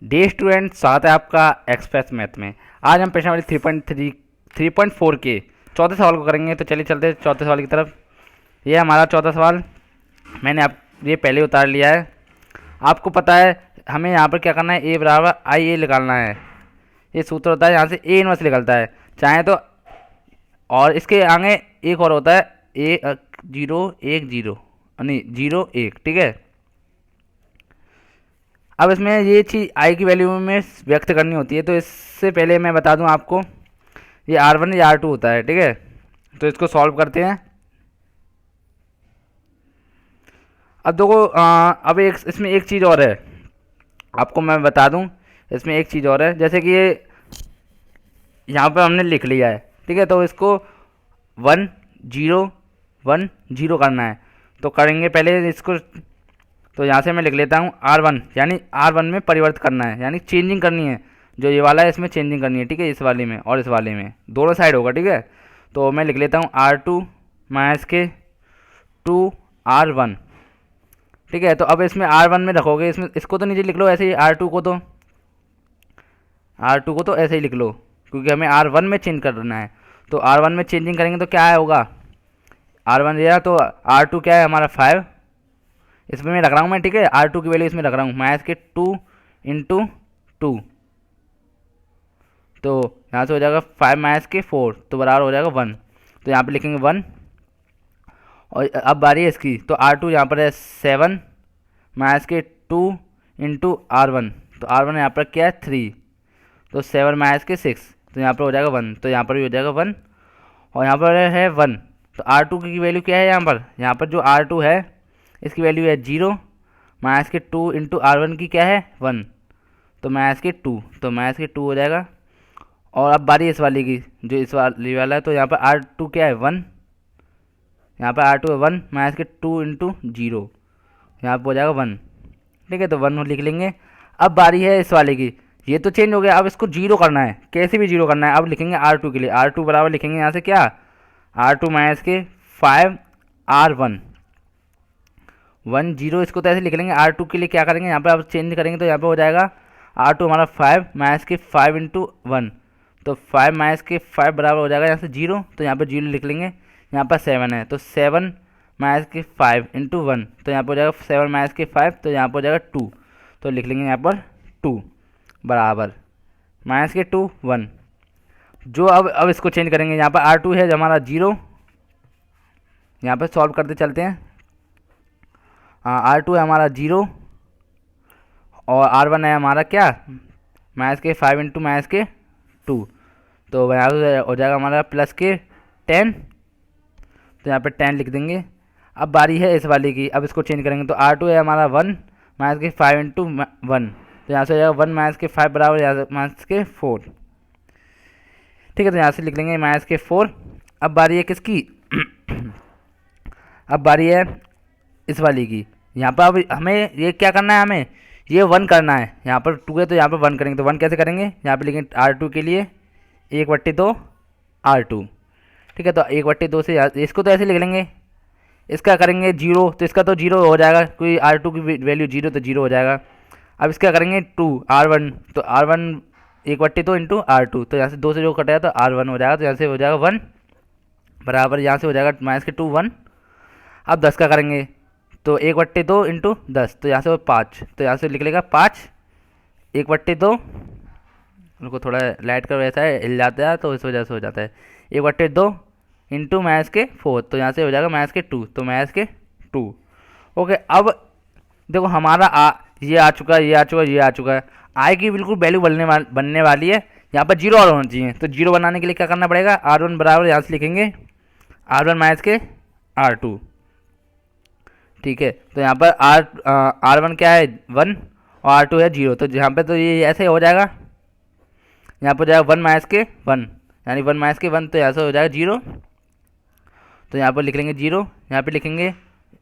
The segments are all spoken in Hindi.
डे स्टूडेंट, स्वागत है आपका एक्सप्रेस मैथ में। आज हम प्रश्नावली 3.4 के चौथे सवाल को करेंगे। तो चलिए चलते हैं चौथे सवाल की तरफ। ये हमारा चौथा सवाल मैंने आप ये पहले उतार लिया है। आपको पता है हमें यहाँ पर क्या करना है, ए बराबर आई ए निकालना है। ये सूत्र होता है, यहाँ से ए इनवर्स निकलता है चाहे तो, और इसके आगे एक और होता है ए 0 1 0 नहीं 0 1, ठीक है। अब इसमें ये चीज़ आई की वैल्यू में व्यक्त करनी होती है। तो इससे पहले मैं बता दूं आपको, ये R1 या R2 होता है, ठीक है। तो इसको सॉल्व करते हैं। अब देखो अब एक इसमें एक चीज़ और है, आपको मैं बता दूं। इसमें एक चीज़ और है, जैसे कि ये यहाँ पर हमने लिख लिया है, ठीक है। तो इसको 1 0 1 0 करना है। तो करेंगे पहले इसको। तो यहाँ से मैं लिख लेता हूँ R1, यानी R1 में परिवर्तित करना है, यानी चेंजिंग करनी है। जो ये वाला है इसमें चेंजिंग करनी है, ठीक है। इस वाले में और इस वाले में दोनों साइड होगा, ठीक है। तो मैं लिख लेता हूँ R2 माइनस के 2R1, ठीक है। तो अब इसमें R1 में रखोगे, इसमें इसको तो नीचे लिख लो ऐसे ही, R2 को तो ऐसे ही लिख लो, क्योंकि हमें R1 में चेंज करना है। तो R1 में चेंजिंग करेंगे तो क्या होगा, R1 दिया तो R2 क्या है हमारा 5, इसमें मैं रख रहा हूँ मैं, ठीक है। R2 की वैल्यू इसमें रख रहा हूँ माइनस के 2 इंटू 2। तो यहाँ से हो जाएगा 5 माइनस के 4, तो बराबर हो जाएगा 1। तो यहाँ पे लिखेंगे 1। और अब बारी है इसकी। तो R2 यहाँ पर है 7 माइनस के 2 इंटू R1। तो R1 यहाँ पर क्या है 3, तो 7 माइनस के 6, तो यहाँ पर हो जाएगा 1। तो यहाँ पर भी हो जाएगा 1, और यहाँ पर है 1। तो R2 की वैल्यू क्या है यहाँ पर जो R2 है इसकी वैल्यू है 0 माइनस के 2 इंटू R1 की क्या है 1, तो माइनस के 2, तो माइनस के 2 हो जाएगा। और अब बारी इस वाली की, जो इस वाली वाला है। तो यहाँ पर R2 क्या है 1, यहाँ पर R2 है 1 माइनस के 2 इंटू 0, यहाँ पर हो जाएगा 1, ठीक है। तो 1 लिख लेंगे। अब बारी है इस वाले की, ये तो चेंज हो गया, अब इसको 0 करना है, कैसे भी 0 करना है। अब लिखेंगे R2 के लिए, R2 बराबर लिखेंगे यहाँ से क्या, R2 माइनस के 5 R1 1 0। इसको तो ऐसे लिख लेंगे। R2 के लिए क्या करेंगे, यहाँ पर अब चेंज करेंगे तो यहाँ पे हो जाएगा R2 हमारा 5 माइनस के 5 इंटू 1, तो 5 माइनस के 5 बराबर हो जाएगा यहाँ से 0। तो यहाँ पर 0 लिख लेंगे। यहाँ पर 7 है, तो 7 माइनस के 5 इंटू 1, तो यहाँ पर हो जाएगा 7 माइनस के 5, तो यहाँ पर हो जाएगा 2। तो लिख लेंगे यहाँ पर 2 बराबर माइनस के 2 1। जो अब इसको चेंज करेंगे, यहाँ पर R2 है हमारा 0, यहाँ पर सॉल्व करते चलते हैं। R2 है हमारा 0 और R1 है हमारा क्या, माइनस के 5 इंटू माइनस के 2, तो यहाँ से हो जाएगा हमारा प्लस के 10, तो यहाँ पे 10 लिख देंगे। अब बारी है इस वाली की, अब इसको चेंज करेंगे। तो R2 है हमारा 1 माइनस के 5 इंटू 1, तो यहाँ से हो जाएगा 1 माइनस के 5 बराबर यहाँ से माइनस के 4, ठीक है। तो यहाँ से लिख लेंगे माइनस के 4। अब बारी है किसकी अब बारी है इस वाली की। यहाँ पर अब हमें ये क्या करना है, हमें ये 1 करना है। यहाँ पर 2 है तो यहाँ पर 1 करेंगे। तो 1 कैसे करेंगे, यहाँ पर लिखेंगे R2 के लिए 1/2 R2, ठीक है। तो 1/2 से इसको तो ऐसे लिख लेंगे। इसका करेंगे 0, तो इसका तो 0 हो जाएगा, क्योंकि R2 की वैल्यू 0, तो 0 हो जाएगा। अब इसका करेंगे 2 R1, तो R1 1/2 इंटू R2, तो यहाँ से 2 से जो कटेगा तो R1 हो जाएगा। तो यहाँ से हो जाएगा 1 बराबर, यहाँ से हो जाएगा माइनस के 2 1। अब 10 का करेंगे, तो 1/2 इंटू 10, तो यहाँ से 5, तो यहाँ से लिख लेगा 5 1/2। उनको थोड़ा लाइट का वैसा है, हिल जाता है तो इस वजह से हो जाता है। 1/2 इंटू माइनस के 4, तो यहाँ से हो जाएगा माइनस के 2, तो माइनस के 2। ओके। अब देखो हमारा ये आ चुका है, ये आ चुका है, ये आ चुका है। आई की बिल्कुल वैल्यू बनने वाली है। यहाँ पर 0 और होना चाहिए। तो 0 बनाने के लिए क्या करना पड़ेगा, R1 बराबर यहाँ से लिखेंगे R1 माइनस के R2, ठीक है। तो यहाँ पर R1 क्या है 1 और R2 है 0, तो यहाँ पे तो ये ऐसे हो जाएगा। यहाँ पर हो जाएगा 1 माइनस के 1, यानी 1 माइनस के 1, तो यहाँ से हो जाएगा 0। तो यहाँ पर लिख लेंगे 0, यहाँ पे लिखेंगे।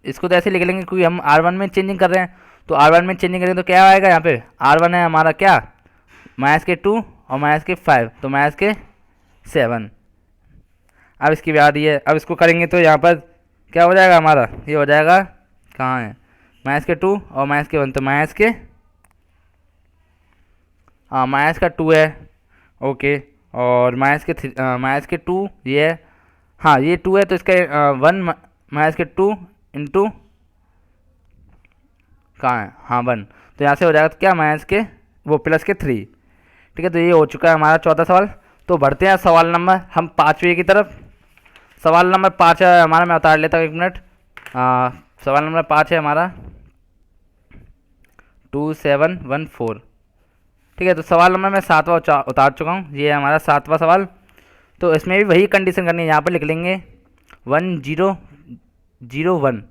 इसको तो ऐसे लिख लेंगे क्योंकि हम R1 में चेंजिंग कर रहे हैं। तो R1 में चेंजिंग करेंगे तो क्या आएगा, यहाँ पे R1 है हमारा क्या, माइनस के 2 और माइनस के 5, तो माइनस के 7। अब इसकी बारी है, अब इसको करेंगे तो यहाँ पर क्या हो जाएगा हमारा, ये हो जाएगा कहाँ है, माइनस के 2 और माइनस के 1, तो माइनस के हाँ माइनस का 2 है। ओके। और माइनस के 2 ये है। हाँ ये 2 है तो इसका 1 माइनस के 2 इंटू कहाँ है, हाँ 1। तो यहाँ से हो जाएगा क्या, माइनस के वो प्लस के 3। ठीक है, तो ये हो चुका है हमारा चौथा सवाल। तो बढ़ते हैं सवाल नंबर हम पाँचवें की तरफ। सवाल नंबर 5 है हमारा, मैं उतार लेता हूँ 1 मिनट। सवाल नंबर 5 है हमारा 2714। ठीक है, तो सवाल नंबर मैं सातवां उतार चुका हूँ, ये है हमारा सातवां सवाल। तो इसमें भी वही कंडीशन करनी है, यहाँ पर लिख लेंगे 1001।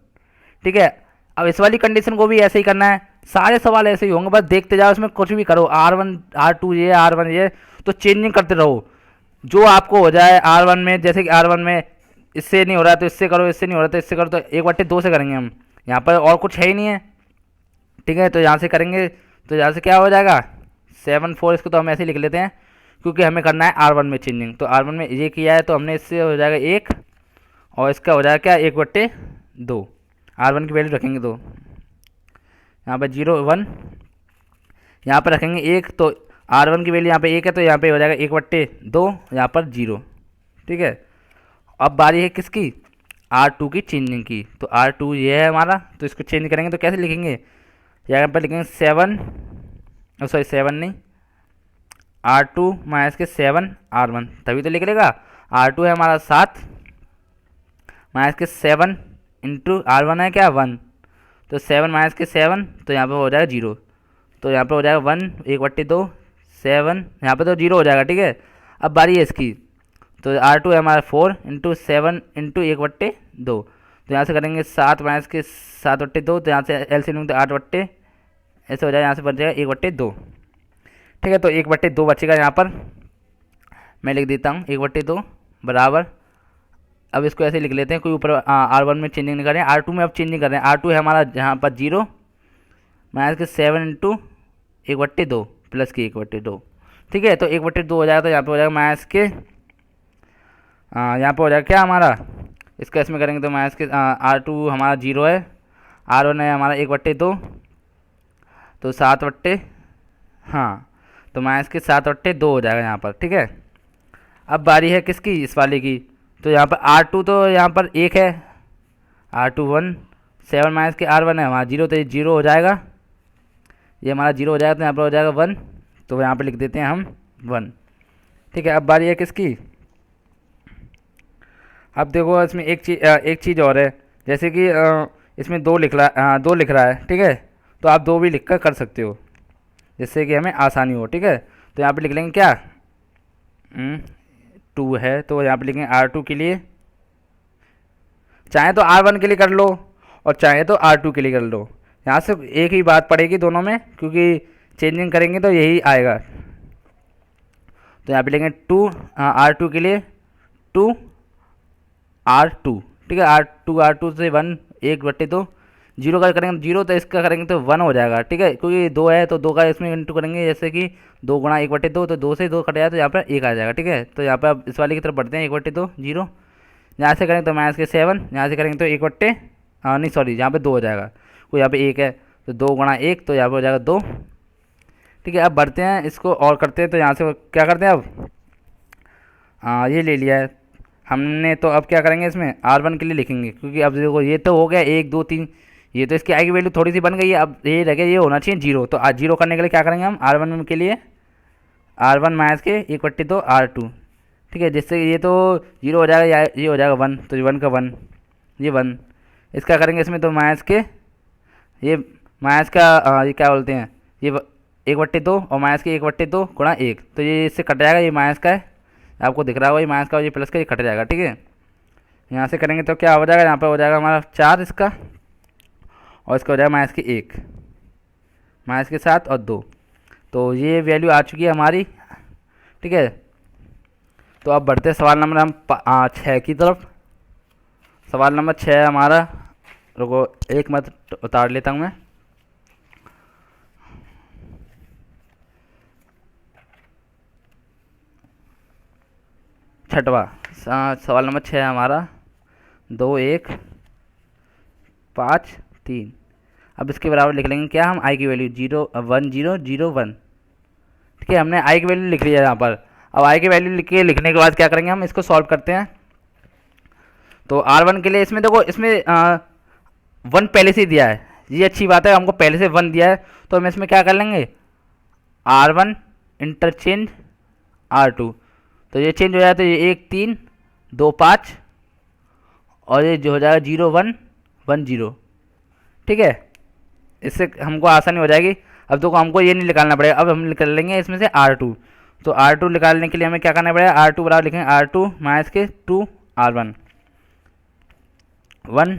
ठीक है, अब इस वाली कंडीशन को भी ऐसे ही करना है, सारे सवाल ऐसे ही होंगे, बस देखते जाओ, इसमें कुछ भी करो, R1 R2 ये R1 ये, तो चेंजिंग करते रहो जो आपको हो जाए। R1 में जैसे कि R1 में इससे नहीं हो रहा है तो इससे करो, इससे नहीं हो रहा तो इससे करो, तो 1/2 से करेंगे हम। यहाँ पर और कुछ है ही नहीं है। ठीक है, तो यहाँ से करेंगे तो यहाँ से क्या हो जाएगा 7 4, इसको तो हम ऐसे ही लिख लेते हैं क्योंकि हमें करना है R1 में चेंजिंग। तो R1 में ये किया है तो हमने इससे हो जाएगा 1, और इसका हो जाएगा क्या 1/2। R1 की वैल्यू रखेंगे तो यहाँ पर 0 1, यहाँ पर रखेंगे 1, तो R1 की वैल्यू यहाँ पे 1 है तो यहाँ पे हो जाएगा 1/2, यहाँ पर 0। ठीक है, अब बारी है किसकी, R2 की चेंजिंग की। तो R2 ये है हमारा, तो इसको चेंज करेंगे तो कैसे लिखेंगे, यहाँ पर लिखेंगे 7, सॉरी 7 नहीं, R2 माइनस के 7 R1, तभी तो लिख लेगा। R2 है हमारा 7 माइनस के 7 इंटू R1 है क्या 1, तो 7 माइनस के 7, तो यहाँ पे हो जाएगा 0। तो यहाँ पे हो जाएगा 1 1/2 7, यहाँ पे तो 0 हो जाएगा। ठीक है, अब बारी है इसकी। तो R2 है हमारा 4 इंटू 7 इंटू 1/2। तो यहाँ से करेंगे 7 माइनस के 7/2, तो यहाँ से LCM तो 8 ऐसे हो जाएगा, यहाँ से बच जाएगा 1/2। ठीक है, तो 1/2 बचेगा यहाँ पर, मैं लिख देता हूँ 1/2 बराबर। अब इसको ऐसे लिख लेते हैं, कोई ऊपर R1 में चेंजिंग नहीं कर रहे हैं, R2 में अब चेंजिंग कर रहे हैं। R2 है हमारा यहाँ पर 0 माइनस के 7 इंटू 1/2 प्लस के 1/2। ठीक है, तो 1/2 हो जाएगा, तो यहाँ पे हो जाएगा माइनस के यहाँ पे हो जाएगा क्या हमारा, इसका इसमें करेंगे तो माइनस के R2 हमारा 0 है, R1 है हमारा 1/2, तो 7 हाँ, तो माइनस के 7/2 हो जाएगा यहाँ पर। ठीक है, अब बारी है किसकी, इस वाले की। तो यहाँ पर R2 तो यहाँ पर 1 है, R2 1, 7 माइनस के R1 है हमारा 0, तो ये 0 हो जाएगा, ये हमारा 0 हो जाएगा, तो यहाँ पर हो जाएगा 1, तो यहाँ पर लिख देते हैं हम 1। ठीक है, अब बारी है किसकी। अब देखो इसमें एक चीज़ और है, जैसे कि इसमें 2 लिख रहा है। ठीक है, तो आप 2 भी लिख कर सकते हो जिससे कि हमें आसानी हो। ठीक है, तो यहाँ पे लिख लेंगे क्या 2 है, तो यहाँ पे लिखेंगे R2 के लिए, चाहे तो R1 के लिए कर लो और चाहे तो R2 के लिए कर लो, यहाँ से एक ही बात पड़ेगी दोनों में, क्योंकि चेंजिंग करेंगे तो यही आएगा। तो यहाँ पे लिखेंगे 2 R2 के लिए 2 R2। ठीक है, R2 से 1 1/2, 0 का करेंगे 0, तो इसका करेंगे तो 1 हो जाएगा। ठीक है, क्योंकि 2 है तो 2 का इसमें इंटू करेंगे, जैसे कि 2 गुणा 1/2, तो 2 से 2 कट जाए तो यहाँ पर 1 आ जाएगा। ठीक है, तो यहाँ पर अब इस वाले की तरफ बढ़ते हैं, 1/2 0, यहाँ से करेंगे तो माइनस के 7, यहाँ से करेंगे तो 1 नहीं सॉरी यहाँ पे 2 हो जाएगा, कोई यहाँ पे 1 है तो 2 गुणा 1, तो यहाँ पर हो जाएगा 2। ठीक है, अब बढ़ते हैं इसको और करते हैं, तो यहाँ से क्या करते हैं अब, ये ले लिया है हमने, तो अब क्या करेंगे इसमें R1 के लिए लिखेंगे, क्योंकि अब देखो ये तो हो गया 1 2 3, ये तो इसकी आई की वैल्यू थोड़ी सी बन गई है, अब ये रह गया, ये होना चाहिए 0। तो 0 करने के लिए क्या करेंगे हम R1 के लिए R1 माइनस के 1/2 R2। ठीक है, जिससे ये तो 0 हो जाएगा, ये हो जाएगा 1, तो 1 का 1, ये 1, इसका करेंगे इसमें तो माइनस के, ये माइनस का ये क्या बोलते हैं, ये 1/2 और माइनस के 1/2 गुणा 1, तो ये इससे कट जाएगा, ये माइनस का है, आपको दिख रहा होगा ये माइनस का और ये प्लस का, ये कट जाएगा। ठीक है, यहाँ से करेंगे तो क्या हो जाएगा, यहाँ पर हो जाएगा हमारा 4 इसका, और इसका हो जाएगा माइनस के 1, माइनस के 7 और 2, तो ये वैल्यू आ चुकी है हमारी। ठीक है, तो अब बढ़ते हैं सवाल नंबर हम 6 की तरफ। सवाल नंबर 6 हमारा, रुको एक मत उतार लेता हूँ मैं, छठवा सवाल नंबर 6 हमारा 2 1 5 3। अब इसके बराबर लिख लेंगे क्या हम, आई की वैल्यू 0 1 0 0 1। ठीक ठीक है, हमने आई की वैल्यू लिख लिया यहाँ पर। अब आई की वैल्यू लिखने के बाद क्या करेंगे, हम इसको सॉल्व करते हैं। तो R1 के लिए इसमें देखो, इसमें 1 पहले से ही दिया है, ये अच्छी बात है, हमको पहले से 1 दिया है। तो हम इसमें क्या कर लेंगे, R1 इंटरचेंज R2, तो ये चेंज हो जाए तो ये 1 3 2 5 और ये जो हो जाएगा 0 1 1 0। ठीक है, इससे हमको आसानी हो जाएगी। अब तो हमको ये नहीं निकालना पड़ेगा, अब हम निकाल लेंगे इसमें से R2। तो R2 निकालने के लिए हमें क्या करना पड़ेगा, R2 बराबर लिखेंगे R2 माइनस के 2 R1 1।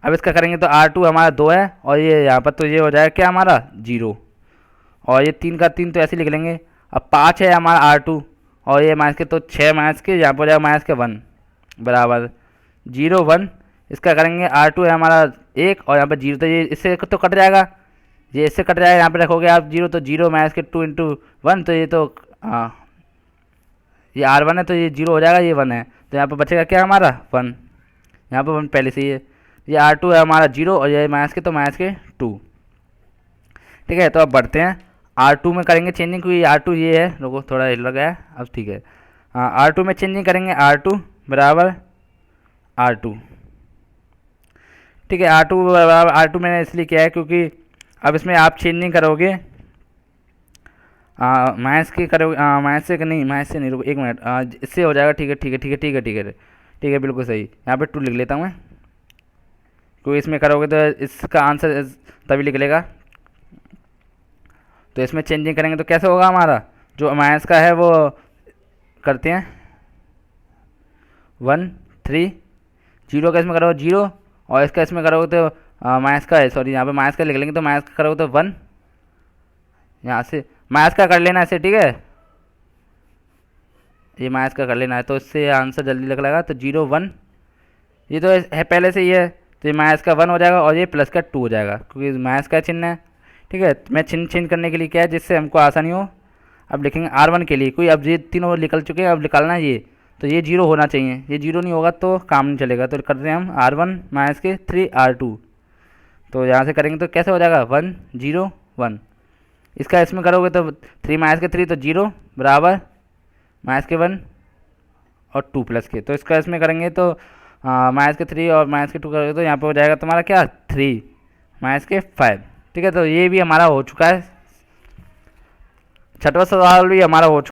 अब इसका करेंगे तो R2 हमारा 2 है और ये यहाँ पर तो ये हो जाएगा क्या हमारा 0, और ये 3 का 3 तो ऐसे लिख लेंगे। अब 5 है हमारा R2 और ये माइनस के तो 6 माइनस के यहाँ पर हो जाएगा माइनस के 1 बराबर 0 1। इसका करेंगे R2 है हमारा 1 और यहाँ पर 0, तो ये इससे तो कट जाएगा, ये इससे कट जाएगा, यहाँ पे रखोगे आप 0 तो 0 माइनस के 2 इंटू 1, तो ये तो ये R1 है तो ये 0 हो जाएगा, ये 1 है, तो यहाँ पर बचेगा क्या हमारा 1, यहाँ पर 1 पहले से ही है। ये R2 है हमारा 0 और ये माइनस के तो माइनस के 2। ठीक है, तो अब बढ़ते हैं R2 में करेंगे चेंजिंग, क्योंकि R2 ये है, रुको थोड़ा हिल गया है, अब ठीक है। R2 में चेंजिंग करेंगे, R2 बराबर R2। ठीक है, R2 बराबर R2 मैंने इसलिए किया है क्योंकि अब इसमें आप चेंजिंग करोगे, माइनस के करोगे, माइनस से नहीं, माइनस से नहीं, रुको 1 मिनट, इससे हो जाएगा। ठीक है ठीक है ठीक है ठीक है ठीक है ठीक है, बिल्कुल सही। यहाँ पे 2 लिख लेता हूँ मैं, क्योंकि इसमें करोगे तो इसका आंसर तभी निकलेगा। तो इसमें चेंजिंग करेंगे तो कैसे होगा, हमारा जो माइनस का है वो करते हैं 1 3, 0 का इसमें करोगे 0 और इसका इसमें करोगे तो माइनस का है, सॉरी यहाँ पे माइनस का लिख लेंगे, तो माइनस का करोगे तो 1, यहाँ से माइनस का कर लेना ऐसे। ठीक है, ये माइनस का कर लेना है, तो इससे आंसर जल्दी निकलेगा। तो 0 1, ये तो है पहले से ही है, तो ये माइनस का 1 हो जाएगा और ये प्लस का 2 हो जाएगा, क्योंकि माइनस का चिन्ह है। ठीक है, मैं चिन्ह चेंज करने के लिए क्या है, जिससे हमको आसानी हो। अब लिखेंगे R1 के लिए, कोई अब ये तीनों निकल चुके हैं, अब निकालना है ये, तो ये 0 होना चाहिए, ये 0 नहीं होगा तो काम नहीं चलेगा। तो करते हैं हम R1 माइनस के 3 R2, तो यहाँ से करेंगे तो कैसे हो जाएगा 1 0 1। इसका इसमें करोगे तो 3 माइनस के 3 तो 0 बराबर माइनस के 1 और 2 प्लस के, तो इसका इसमें करेंगे तो माइनस के 3 और माइनस के 2 करोगे तो यहाँ पे हो जाएगा तुम्हारा क्या 3 माइनस के 5। ठीक है, तो ये भी हमारा हो चुका है, छठवां सवाल भी हमारा हो चुका है।